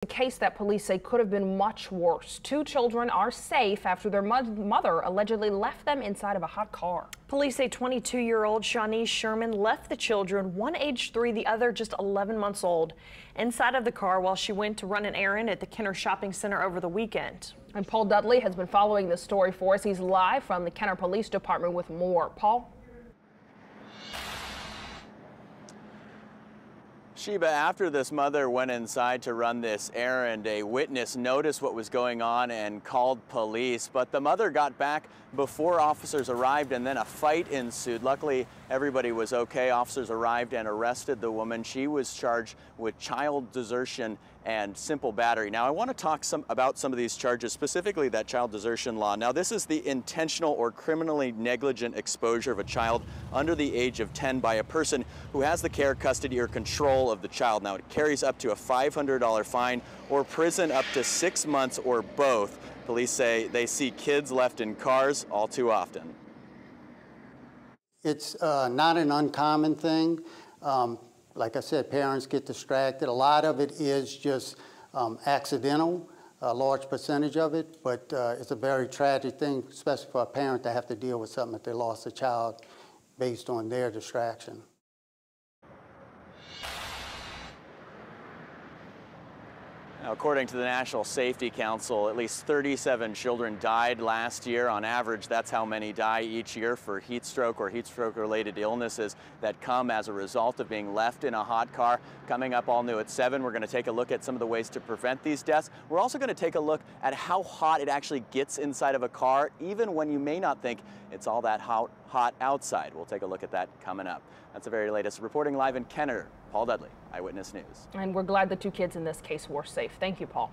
A case that police say could have been much worse. Two children are safe after their mother allegedly left them inside of a hot car. Police say 22-year-old Shawnice Sherman left the children, one age 3, the other just 11 months old, inside of the car while she went to run an errand at the Kenner Shopping Center over the weekend. And Paul Dudley has been following this story for us. He's live from the Kenner Police Department with more. Paul? Sheba, after this mother went inside to run this errand, a witness noticed what was going on and called police. But the mother got back before officers arrived, and then a fight ensued. Luckily, everybody was okay. Officers arrived and arrested the woman. She was charged with child desertion and simple battery. Now, I want to talk about some of these charges, specifically that child desertion law. Now, this is the intentional or criminally negligent exposure of a child under the age of 10 by a person who has the care, custody, or control of the child. Now, it carries up to a $500 fine or prison up to 6 months or both. Police say they see kids left in cars all too often. It's not an uncommon thing. Like I said, parents get distracted. A lot of it is just accidental, a large percentage of it, but it's a very tragic thing, especially for a parent to have to deal with something if they lost a child based on their distraction. Now, according to the National Safety Council, at least 37 children died last year. On average, that's how many die each year for heat stroke or heat stroke-related illnesses that come as a result of being left in a hot car. Coming up all new at 7, we're going to take a look at some of the ways to prevent these deaths. We're also going to take a look at how hot it actually gets inside of a car, even when you may not think it's all that hot outside. We'll take a look at that coming up. That's the very latest. Reporting live in Kenner, Paul Dudley, Eyewitness News. And we're glad the two kids in this case were safe. Thank you, Paul.